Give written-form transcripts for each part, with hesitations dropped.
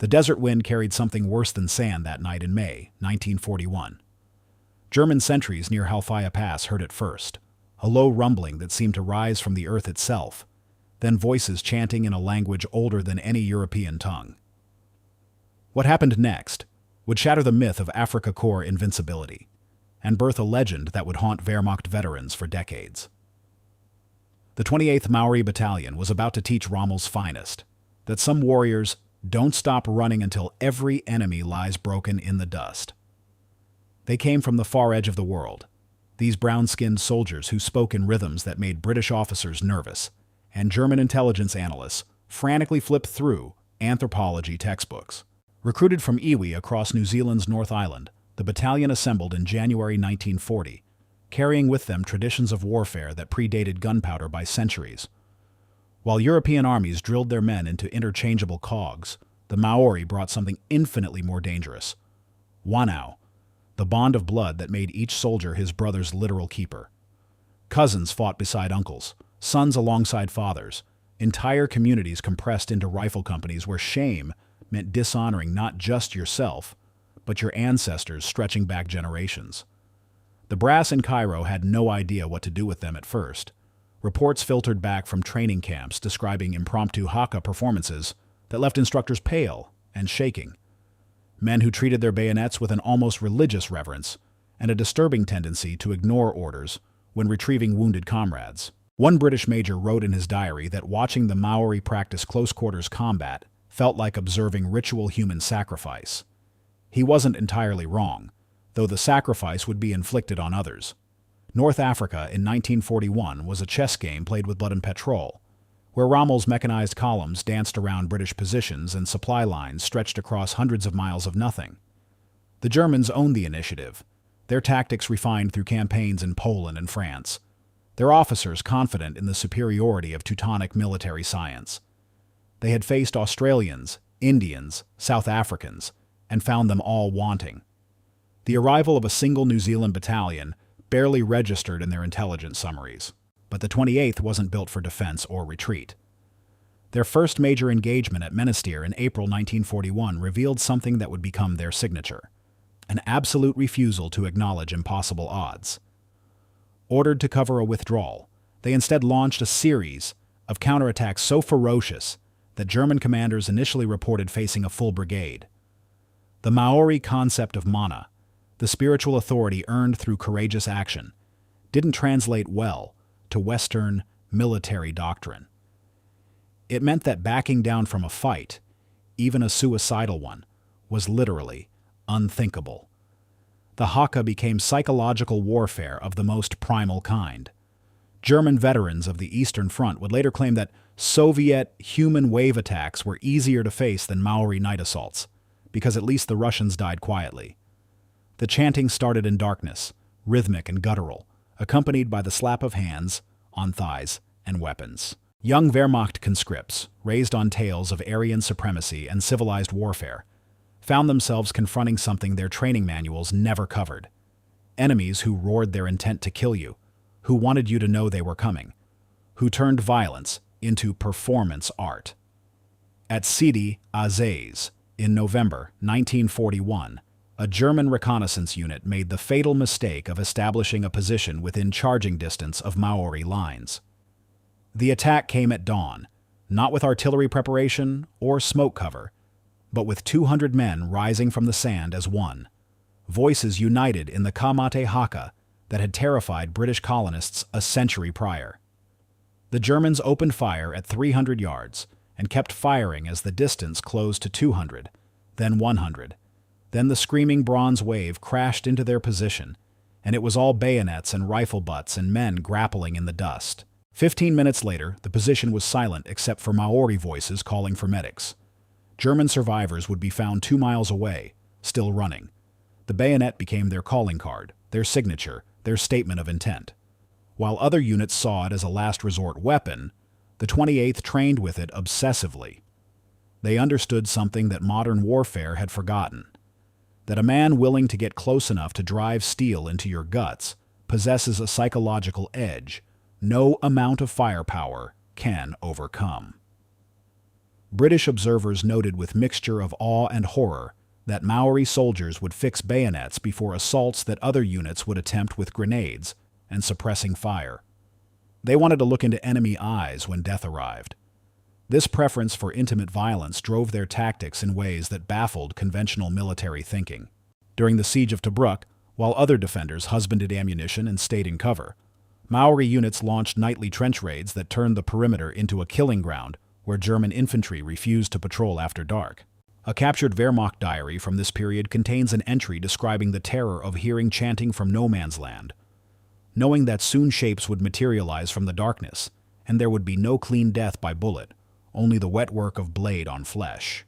The desert wind carried something worse than sand that night in May 1941. German sentries near Halfaya Pass heard it first, a low rumbling that seemed to rise from the earth itself, then voices chanting in a language older than any European tongue. What happened next would shatter the myth of Afrika Korps invincibility and birth a legend that would haunt Wehrmacht veterans for decades. The 28th Maori Battalion was about to teach Rommel's finest that some warriors don't stop running until every enemy lies broken in the dust. They came from the far edge of the world, these brown-skinned soldiers who spoke in rhythms that made British officers nervous, and German intelligence analysts frantically flipped through anthropology textbooks. Recruited from iwi across New Zealand's North Island, the battalion assembled in January 1940, carrying with them traditions of warfare that predated gunpowder by centuries. While European armies drilled their men into interchangeable cogs, the Maori brought something infinitely more dangerous: whānau, the bond of blood that made each soldier his brother's literal keeper. Cousins fought beside uncles, sons alongside fathers, entire communities compressed into rifle companies where shame meant dishonoring not just yourself, but your ancestors stretching back generations. The brass in Cairo had no idea what to do with them at first. Reports filtered back from training camps describing impromptu Haka performances that left instructors pale and shaking. Men who treated their bayonets with an almost religious reverence and a disturbing tendency to ignore orders when retrieving wounded comrades. One British major wrote in his diary that watching the Maori practice close-quarters combat felt like observing ritual human sacrifice. He wasn't entirely wrong, though the sacrifice would be inflicted on others. North Africa in 1941 was a chess game played with blood and petrol, where Rommel's mechanized columns danced around British positions and supply lines stretched across hundreds of miles of nothing. The Germans owned the initiative, their tactics refined through campaigns in Poland and France, their officers confident in the superiority of Teutonic military science. They had faced Australians, Indians, South Africans, and found them all wanting. The arrival of a single New Zealand battalion barely registered in their intelligence summaries, but the 28th wasn't built for defense or retreat. Their first major engagement at Menastir in April 1941 revealed something that would become their signature: an absolute refusal to acknowledge impossible odds. Ordered to cover a withdrawal, they instead launched a series of counterattacks so ferocious that German commanders initially reported facing a full brigade. The Maori concept of mana, the spiritual authority earned through courageous action, didn't translate well to Western military doctrine. It meant that backing down from a fight, even a suicidal one, was literally unthinkable. The Haka became psychological warfare of the most primal kind. German veterans of the Eastern Front would later claim that Soviet human wave attacks were easier to face than Maori night assaults, because at least the Russians died quietly. The chanting started in darkness, rhythmic and guttural, accompanied by the slap of hands on thighs and weapons. Young Wehrmacht conscripts, raised on tales of Aryan supremacy and civilized warfare, found themselves confronting something their training manuals never covered: enemies who roared their intent to kill you, who wanted you to know they were coming, who turned violence into performance art. At Sidi Aziz, in November 1941, a German reconnaissance unit made the fatal mistake of establishing a position within charging distance of Maori lines. The attack came at dawn, not with artillery preparation or smoke cover, but with 200 men rising from the sand as one, voices united in the Kamate Haka that had terrified British colonists a century prior. The Germans opened fire at 300 yards and kept firing as the distance closed to 200, then 100. Then the screaming bronze wave crashed into their position, and it was all bayonets and rifle butts and men grappling in the dust. 15 minutes later, the position was silent except for Maori voices calling for medics. German survivors would be found 2 miles away, still running. The bayonet became their calling card, their signature, their statement of intent. While other units saw it as a last resort weapon, the 28th trained with it obsessively. They understood something that modern warfare had forgotten: that a man willing to get close enough to drive steel into your guts possesses a psychological edge no amount of firepower can overcome. British observers noted with mixture of awe and horror that Maori soldiers would fix bayonets before assaults that other units would attempt with grenades and suppressing fire. They wanted to look into enemy eyes when death arrived. This preference for intimate violence drove their tactics in ways that baffled conventional military thinking. During the siege of Tobruk, while other defenders husbanded ammunition and stayed in cover, Maori units launched nightly trench raids that turned the perimeter into a killing ground where German infantry refused to patrol after dark. A captured Wehrmacht diary from this period contains an entry describing the terror of hearing chanting from no man's land, knowing that soon shapes would materialize from the darkness, and there would be no clean death by bullet, only the wet work of blade on flesh.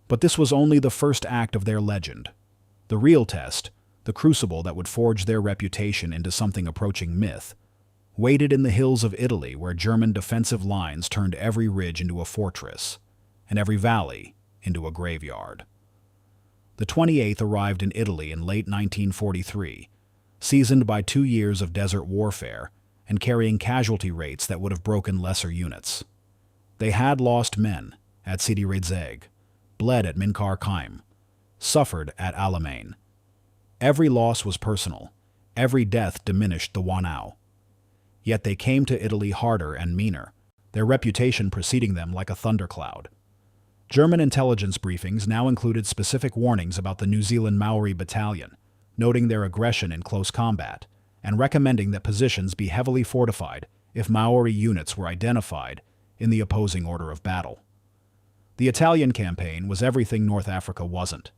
But this was only the first act of their legend. The real test, the crucible that would forge their reputation into something approaching myth, waited in the hills of Italy where German defensive lines turned every ridge into a fortress, and every valley into a graveyard. The 28th arrived in Italy in late 1943, seasoned by 2 years of desert warfare and carrying casualty rates that would have broken lesser units. They had lost men at Sidi Rezeg, bled at Minkar Kaim, suffered at Alamein. Every loss was personal, every death diminished the whānau. Yet they came to Italy harder and meaner, their reputation preceding them like a thundercloud. German intelligence briefings now included specific warnings about the New Zealand Maori Battalion, noting their aggression in close combat, and recommending that positions be heavily fortified if Maori units were identified in the opposing order of battle. The Italian campaign was everything North Africa wasn't: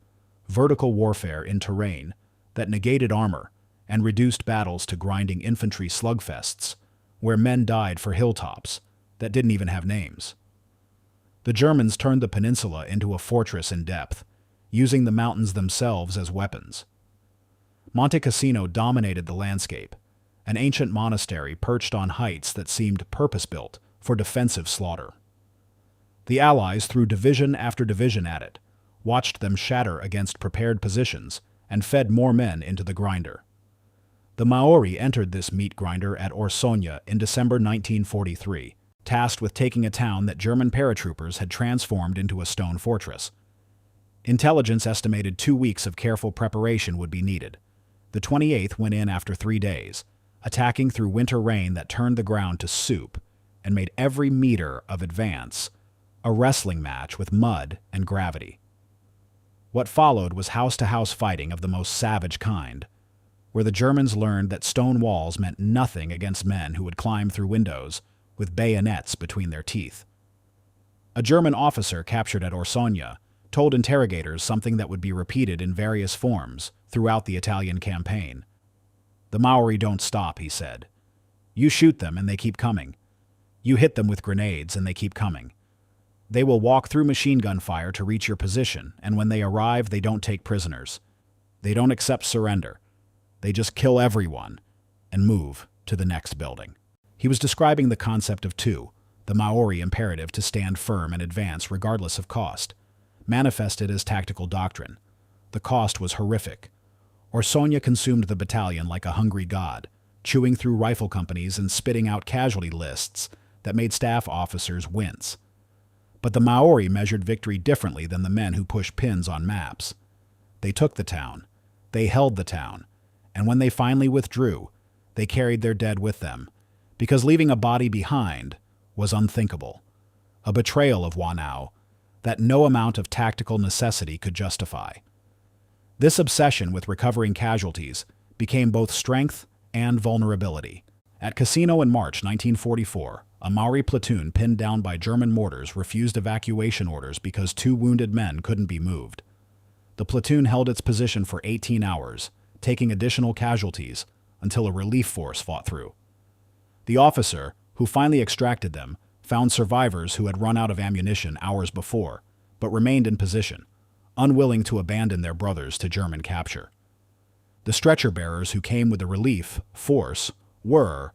vertical warfare in terrain that negated armor and reduced battles to grinding infantry slugfests, where men died for hilltops that didn't even have names. The Germans turned the peninsula into a fortress in depth, using the mountains themselves as weapons. Monte Cassino dominated the landscape, an ancient monastery perched on heights that seemed purpose-built for defensive slaughter. The Allies threw division after division at it, watched them shatter against prepared positions, and fed more men into the grinder. The Maori entered this meat grinder at Orsonia in December 1943, tasked with taking a town that German paratroopers had transformed into a stone fortress. Intelligence estimated 2 weeks of careful preparation would be needed. The 28th went in after 3 days, attacking through winter rain that turned the ground to soup and made every meter of advance a wrestling match with mud and gravity. What followed was house-to-house fighting of the most savage kind, where the Germans learned that stone walls meant nothing against men who would climb through windows with bayonets between their teeth. A German officer captured at Orsonia told interrogators something that would be repeated in various forms throughout the Italian campaign. "The Maori don't stop," he said. "You shoot them and they keep coming. You hit them with grenades and they keep coming. They will walk through machine gun fire to reach your position, and when they arrive, they don't take prisoners. They don't accept surrender. They just kill everyone and move to the next building." He was describing the concept of two, the Maori imperative to stand firm and advance regardless of cost, manifested as tactical doctrine. The cost was horrific. Orsonia consumed the battalion like a hungry god, chewing through rifle companies and spitting out casualty lists that made staff officers wince. But the Maori measured victory differently than the men who push pins on maps. They took the town, they held the town, and when they finally withdrew, they carried their dead with them, because leaving a body behind was unthinkable, a betrayal of whānau that no amount of tactical necessity could justify. This obsession with recovering casualties became both strength and vulnerability. At Cassino in March 1944, a Maori platoon pinned down by German mortars refused evacuation orders because 2 wounded men couldn't be moved. The platoon held its position for 18 hours, taking additional casualties until a relief force fought through. The officer, who finally extracted them, found survivors who had run out of ammunition hours before, but remained in position, unwilling to abandon their brothers to German capture. The stretcher bearers who came with the relief force were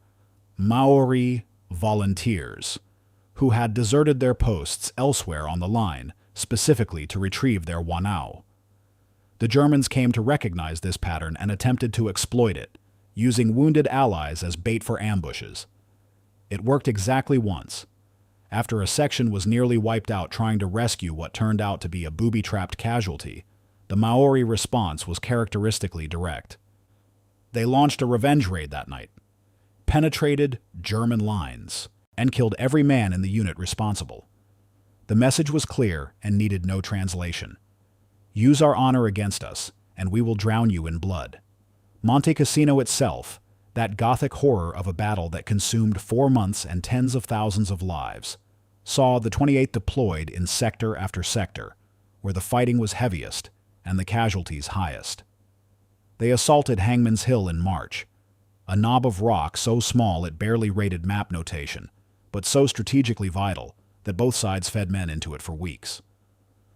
Maori volunteers, who had deserted their posts elsewhere on the line, specifically to retrieve their whānau. The Germans came to recognize this pattern and attempted to exploit it, using wounded allies as bait for ambushes. It worked exactly once, After a section was nearly wiped out trying to rescue what turned out to be a booby-trapped casualty, the Maori response was characteristically direct. They launched a revenge raid that night, penetrated German lines, and killed every man in the unit responsible. The message was clear and needed no translation. Use our honor against us, and we will drown you in blood. Monte Cassino itself, that gothic horror of a battle that consumed 4 months and tens of thousands of lives, saw the 28th deployed in sector after sector, where the fighting was heaviest and the casualties highest. They assaulted Hangman's Hill in March, a knob of rock so small it barely rated map notation, but so strategically vital that both sides fed men into it for weeks.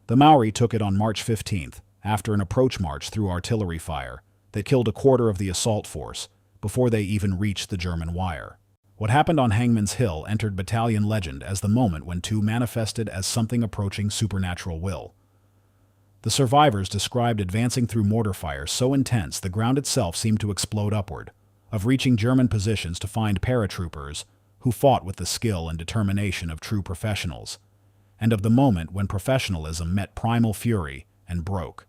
The Maori took it on March 15th, after an approach march through artillery fire that killed a quarter of the assault force before they even reached the German wire. What happened on Hangman's Hill entered battalion legend as the moment when two manifested as something approaching supernatural will. The survivors described advancing through mortar fire so intense the ground itself seemed to explode upward, of reaching German positions to find paratroopers who fought with the skill and determination of true professionals, and of the moment when professionalism met primal fury and broke.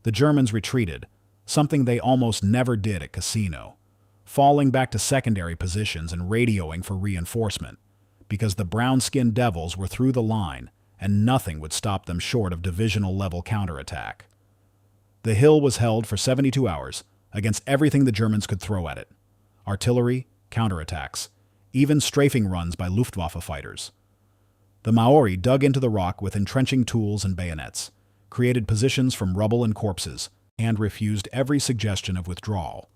The Germans retreated, something they almost never did at Cassino, falling back to secondary positions and radioing for reinforcement, because the brown-skinned devils were through the line and nothing would stop them short of divisional-level counterattack. The hill was held for 72 hours against everything the Germans could throw at it: artillery, counterattacks, even strafing runs by Luftwaffe fighters. The Maori dug into the rock with entrenching tools and bayonets, created positions from rubble and corpses, and refused every suggestion of withdrawal.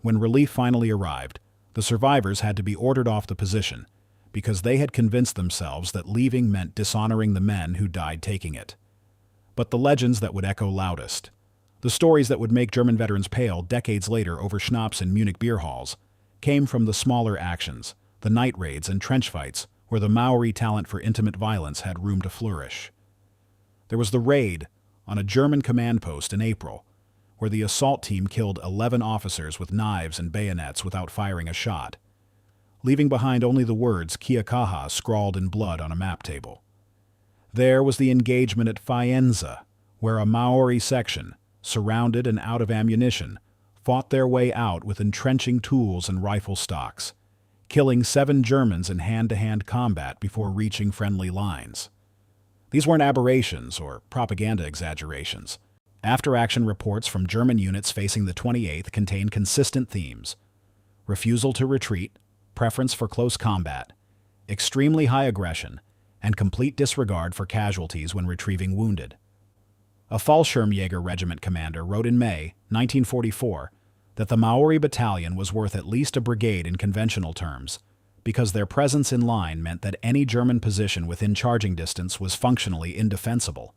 When relief finally arrived, the survivors had to be ordered off the position because they had convinced themselves that leaving meant dishonoring the men who died taking it. But the legends that would echo loudest, the stories that would make German veterans pale decades later over schnapps in Munich beer halls, came from the smaller actions, the night raids and trench fights where the Maori talent for intimate violence had room to flourish. There was the raid on a German command post in April, where the assault team killed 11 officers with knives and bayonets without firing a shot, leaving behind only the words Kiakaha scrawled in blood on a map table. There was the engagement at Faenza, where a Maori section, surrounded and out of ammunition, fought their way out with entrenching tools and rifle stocks, killing 7 Germans in hand-to-hand combat before reaching friendly lines. These weren't aberrations or propaganda exaggerations. After-action reports from German units facing the 28th contained consistent themes: refusal to retreat, preference for close combat, extremely high aggression, and complete disregard for casualties when retrieving wounded. A Fallschirmjäger regiment commander wrote in May 1944 that the Maori battalion was worth at least a brigade in conventional terms, because their presence in line meant that any German position within charging distance was functionally indefensible.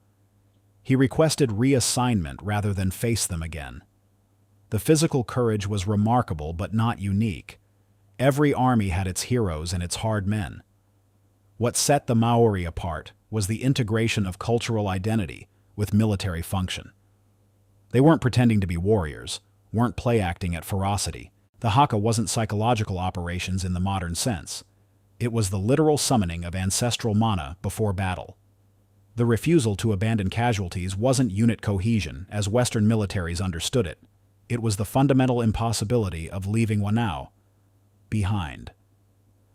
He requested reassignment rather than face them again. The physical courage was remarkable but not unique. Every army had its heroes and its hard men. What set the Maori apart was the integration of cultural identity with military function. They weren't pretending to be warriors, weren't play-acting at ferocity. The Haka wasn't psychological operations in the modern sense. It was the literal summoning of ancestral mana before battle. The refusal to abandon casualties wasn't unit cohesion as Western militaries understood it. It was the fundamental impossibility of leaving whānau behind.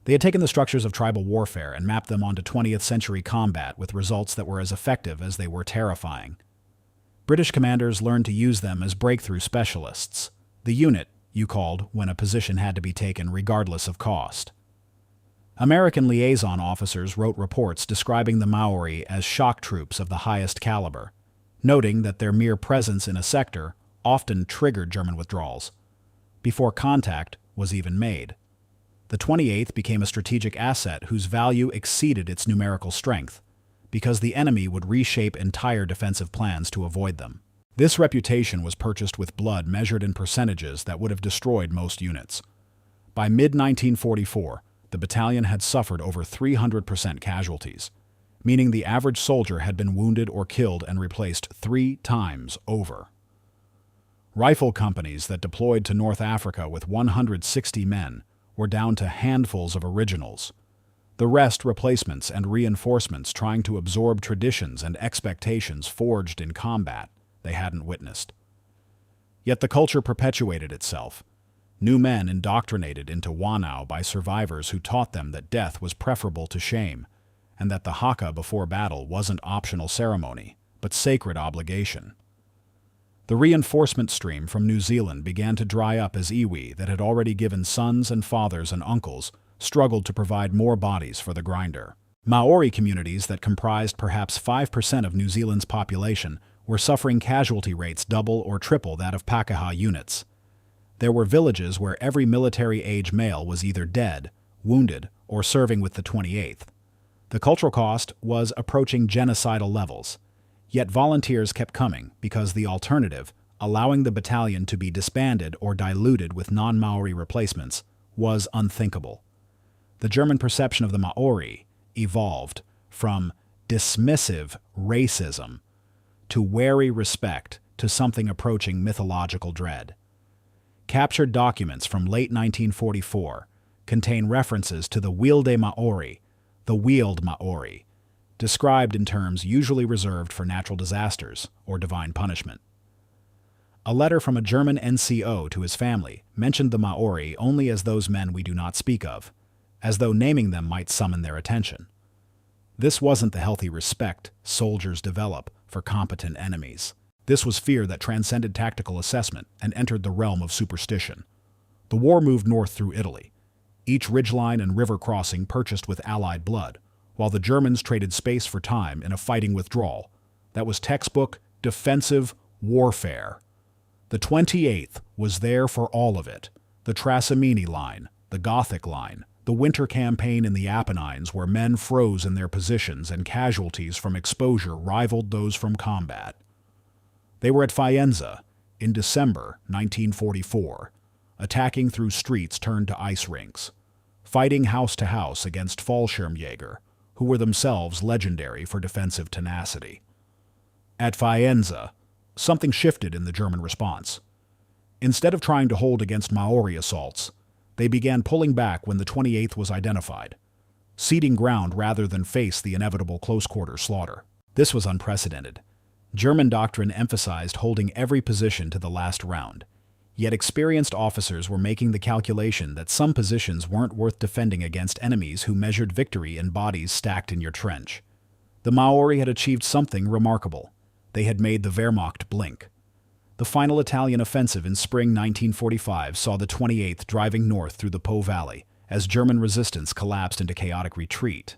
They had taken the structures of tribal warfare and mapped them onto 20th-century combat with results that were as effective as they were terrifying. British commanders learned to use them as breakthrough specialists. The unit, you called when a position had to be taken regardless of cost. American liaison officers wrote reports describing the Maori as shock troops of the highest caliber, noting that their mere presence in a sector often triggered German withdrawals, before contact was even made. The 28th became a strategic asset whose value exceeded its numerical strength, because the enemy would reshape entire defensive plans to avoid them. This reputation was purchased with blood measured in percentages that would have destroyed most units. By mid-1944, the battalion had suffered over 300% casualties, meaning the average soldier had been wounded or killed and replaced 3 times over. Rifle companies that deployed to North Africa with 160 men were down to handfuls of originals. The rest replacements and reinforcements trying to absorb traditions and expectations forged in combat they hadn't witnessed. Yet the culture perpetuated itself. New men indoctrinated into whānau by survivors who taught them that death was preferable to shame, and that the Haka before battle wasn't optional ceremony, but sacred obligation. The reinforcement stream from New Zealand began to dry up as iwi that had already given sons and fathers and uncles struggled to provide more bodies for the grinder. Maori communities that comprised perhaps 5% of New Zealand's population were suffering casualty rates double or triple that of Pākehā units. There were villages where every military-age male was either dead, wounded, or serving with the 28th. The cultural cost was approaching genocidal levels. Yet volunteers kept coming because the alternative, allowing the battalion to be disbanded or diluted with non-Maori replacements, was unthinkable. The German perception of the Maori evolved from dismissive racism to wary respect to something approaching mythological dread. Captured documents from late 1944 contain references to the Wilde Maori, the wheeled Maori, described in terms usually reserved for natural disasters or divine punishment. A letter from a German NCO to his family mentioned the Maori only as those men we do not speak of, as though naming them might summon their attention. This wasn't the healthy respect soldiers develop for competent enemies. This was fear that transcended tactical assessment and entered the realm of superstition. The war moved north through Italy, each ridgeline and river crossing purchased with Allied blood, while the Germans traded space for time in a fighting withdrawal that was textbook defensive warfare. The 28th was there for all of it. The Trasimene line, the Gothic line, the winter campaign in the Apennines where men froze in their positions and casualties from exposure rivaled those from combat. They were at Faenza in December 1944, attacking through streets turned to ice rinks, fighting house to house against Fallschirmjäger, who were themselves legendary for defensive tenacity. At Faenza, something shifted in the German response. Instead of trying to hold against Maori assaults, they began pulling back when the 28th was identified, ceding ground rather than face the inevitable close-quarter slaughter. This was unprecedented. German doctrine emphasized holding every position to the last round, yet experienced officers were making the calculation that some positions weren't worth defending against enemies who measured victory in bodies stacked in your trench. The Maori had achieved something remarkable. They had made the Wehrmacht blink. The final Italian offensive in spring 1945 saw the 28th driving north through the Po Valley as German resistance collapsed into chaotic retreat.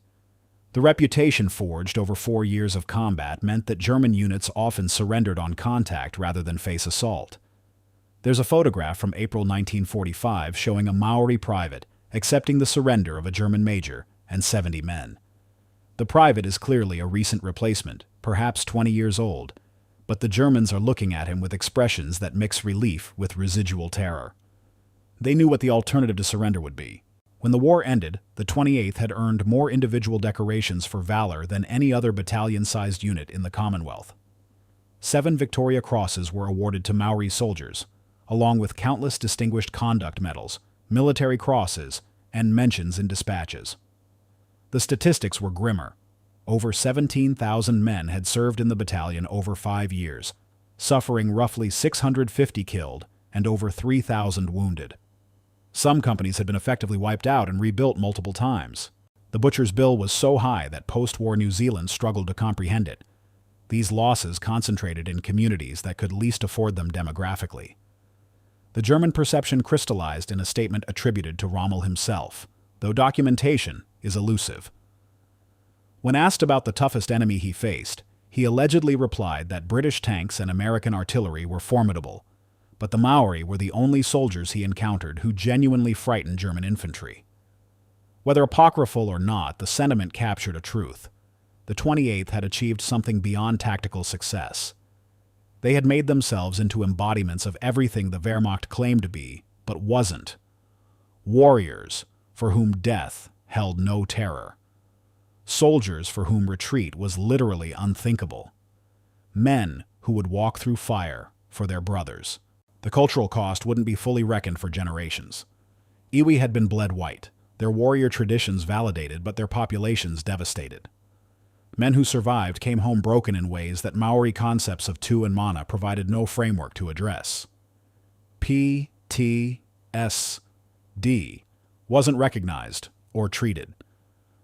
The reputation forged over 4 years of combat meant that German units often surrendered on contact rather than face assault. There's a photograph from April 1945 showing a Maori private accepting the surrender of a German major and 70 men. The private is clearly a recent replacement, perhaps 20 years old, but the Germans are looking at him with expressions that mix relief with residual terror. They knew what the alternative to surrender would be. When the war ended, the 28th had earned more individual decorations for valor than any other battalion-sized unit in the Commonwealth. 7 Victoria Crosses were awarded to Maori soldiers, along with countless distinguished conduct medals, military crosses, and mentions in dispatches. The statistics were grimmer. Over 17,000 men had served in the battalion over 5 years, suffering roughly 650 killed and over 3,000 wounded. Some companies had been effectively wiped out and rebuilt multiple times. The butcher's bill was so high that post-war New Zealand struggled to comprehend it. These losses concentrated in communities that could least afford them demographically. The German perception crystallized in a statement attributed to Rommel himself, though documentation is elusive. When asked about the toughest enemy he faced, he allegedly replied that British tanks and American artillery were formidable, but the Maori were the only soldiers he encountered who genuinely frightened German infantry. Whether apocryphal or not, the sentiment captured a truth. The 28th had achieved something beyond tactical success. They had made themselves into embodiments of everything the Wehrmacht claimed to be, but wasn't. Warriors for whom death held no terror. Soldiers for whom retreat was literally unthinkable. Men who would walk through fire for their brothers. The cultural cost wouldn't be fully reckoned for generations. Iwi had been bled white. their warrior traditions validated but their populations devastated. Men who survived came home broken in ways that Maori concepts of tu and mana provided no framework to address. PTSD wasn't recognized or treated.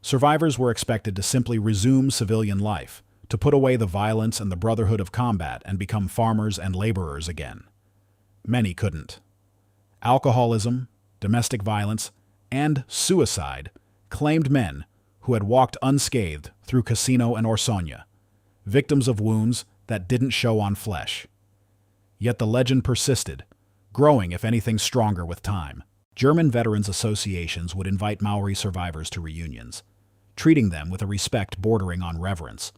Survivors were expected to simply resume civilian life, to put away the violence and the brotherhood of combat and become farmers and laborers again. Many couldn't. Alcoholism, domestic violence, and suicide claimed men who had walked unscathed through Casino and Orsonia, victims of wounds that didn't show on flesh. Yet the legend persisted, growing if anything stronger with time. German veterans associations would invite Maori survivors to reunions, treating them with a respect bordering on reverence.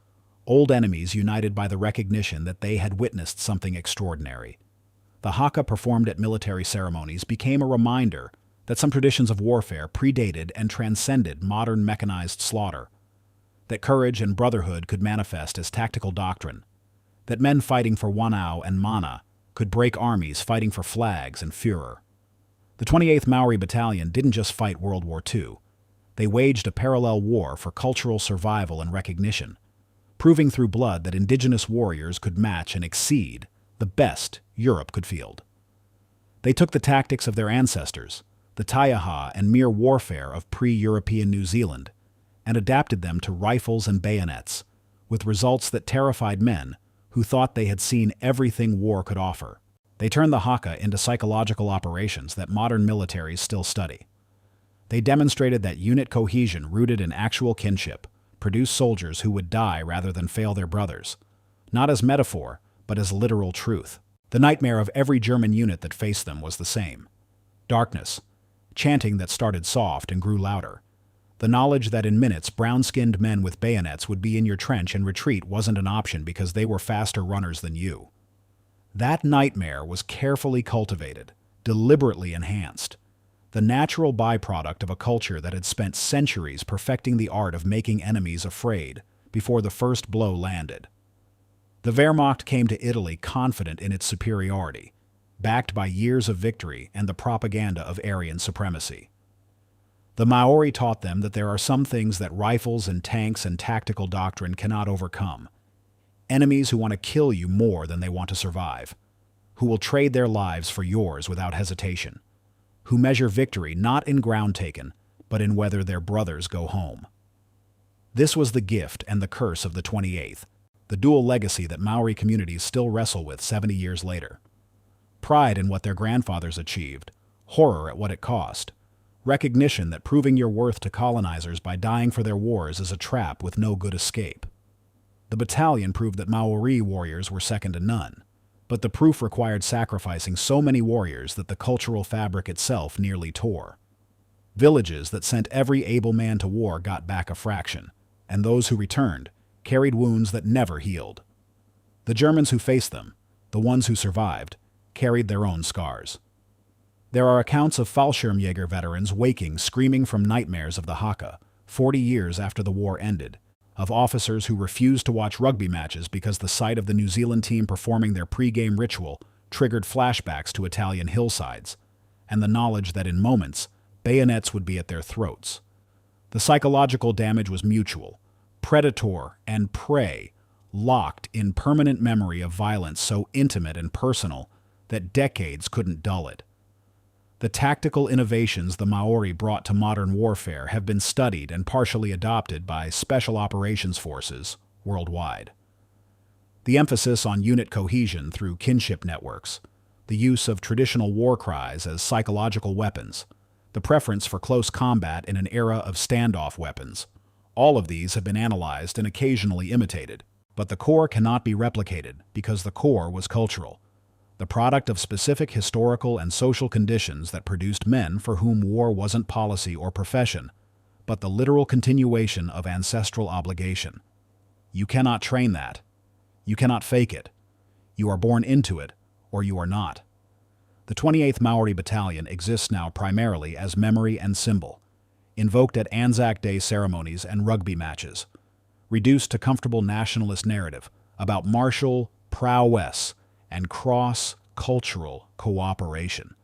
Old enemies united by the recognition that they had witnessed something extraordinary. The Haka performed at military ceremonies became a reminder that some traditions of warfare predated and transcended modern mechanized slaughter, that courage and brotherhood could manifest as tactical doctrine, that men fighting for whānau and mana could break armies fighting for flags and Führer. The 28th Maori Battalion didn't just fight World War II. They waged a parallel war for cultural survival and recognition, proving through blood that Indigenous warriors could match and exceed the best Europe could field. They took the tactics of their ancestors, the taiaha and mere warfare of pre-European New Zealand, and adapted them to rifles and bayonets, with results that terrified men who thought they had seen everything war could offer. They turned the Haka into psychological operations that modern militaries still study. They demonstrated that unit cohesion rooted in actual kinship produced soldiers who would die rather than fail their brothers, not as metaphor, but as literal truth. The nightmare of every German unit that faced them was the same. Darkness, chanting that started soft and grew louder. The knowledge that in minutes brown-skinned men with bayonets would be in your trench and retreat wasn't an option because they were faster runners than you. That nightmare was carefully cultivated, deliberately enhanced, the natural byproduct of a culture that had spent centuries perfecting the art of making enemies afraid before the first blow landed. The Wehrmacht came to Italy confident in its superiority, backed by years of victory and the propaganda of Aryan supremacy. The Maori taught them that there are some things that rifles and tanks and tactical doctrine cannot overcome. Enemies who want to kill you more than they want to survive, who will trade their lives for yours without hesitation, who measure victory not in ground taken, but in whether their brothers go home. This was the gift and the curse of the 28th, the dual legacy that Maori communities still wrestle with 70 years later. Pride in what their grandfathers achieved, horror at what it cost, recognition that proving your worth to colonizers by dying for their wars is a trap with no good escape. The battalion proved that Maori warriors were second to none, but the proof required sacrificing so many warriors that the cultural fabric itself nearly tore. Villages that sent every able man to war got back a fraction, and those who returned carried wounds that never healed. The Germans who faced them, the ones who survived, carried their own scars. There are accounts of Fallschirmjäger veterans waking screaming from nightmares of the Haka 40 years after the war ended, of officers who refused to watch rugby matches because the sight of the New Zealand team performing their pre-game ritual triggered flashbacks to Italian hillsides, and the knowledge that in moments, bayonets would be at their throats. The psychological damage was mutual. Predator and prey locked in permanent memory of violence so intimate and personal that decades couldn't dull it. The tactical innovations the Maori brought to modern warfare have been studied and partially adopted by special operations forces worldwide. The emphasis on unit cohesion through kinship networks, the use of traditional war cries as psychological weapons, the preference for close combat in an era of standoff weapons, all of these have been analyzed and occasionally imitated, but the core cannot be replicated because the core was cultural, the product of specific historical and social conditions that produced men for whom war wasn't policy or profession, but the literal continuation of ancestral obligation. You cannot train that. You cannot fake it. You are born into it, or you are not. The 28th Maori Battalion exists now primarily as memory and symbol, invoked at Anzac Day ceremonies and rugby matches, reduced to comfortable nationalist narrative about martial prowess and cross-cultural cooperation.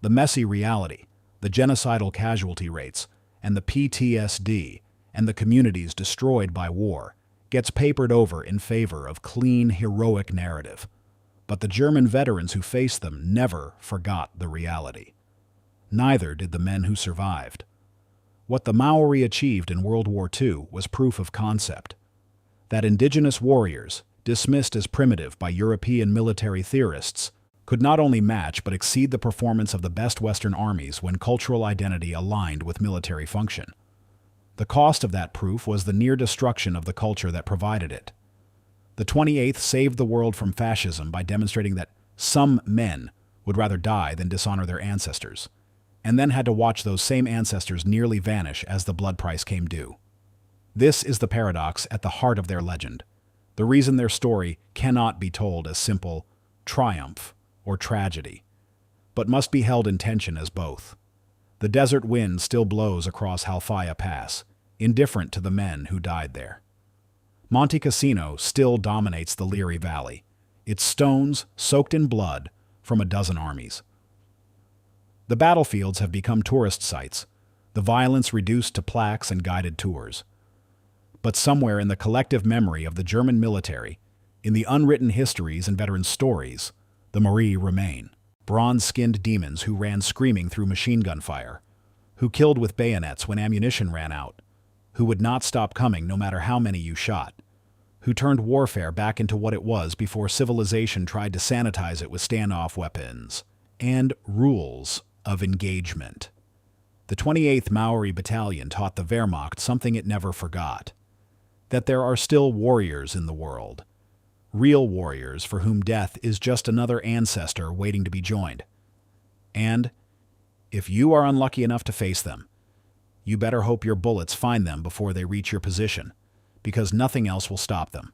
The messy reality, the genocidal casualty rates, and the PTSD, and the communities destroyed by war, gets papered over in favor of clean, heroic narrative. But the German veterans who faced them never forgot the reality. Neither did the men who survived. What the Maori achieved in World War II was proof of concept. That indigenous warriors, dismissed as primitive by European military theorists, could not only match but exceed the performance of the best Western armies when cultural identity aligned with military function. The cost of that proof was the near destruction of the culture that provided it. The 28th saved the world from fascism by demonstrating that some men would rather die than dishonor their ancestors, and then had to watch those same ancestors nearly vanish as the blood price came due. This is the paradox at the heart of their legend, the reason their story cannot be told as simple triumph or tragedy, but must be held in tension as both. The desert wind still blows across Halfaya Pass, indifferent to the men who died there. Monte Cassino still dominates the Leary Valley, its stones soaked in blood from a dozen armies. The battlefields have become tourist sites, the violence reduced to plaques and guided tours. But somewhere in the collective memory of the German military, in the unwritten histories and veteran stories, the Maori remain. Bronze-skinned demons who ran screaming through machine gun fire, who killed with bayonets when ammunition ran out, who would not stop coming no matter how many you shot, who turned warfare back into what it was before civilization tried to sanitize it with standoff weapons and rules of engagement. The 28th Maori Battalion taught the Wehrmacht something it never forgot, that there are still warriors in the world, real warriors for whom death is just another ancestor waiting to be joined. And if you are unlucky enough to face them, you better hope your bullets find them before they reach your position, because nothing else will stop them.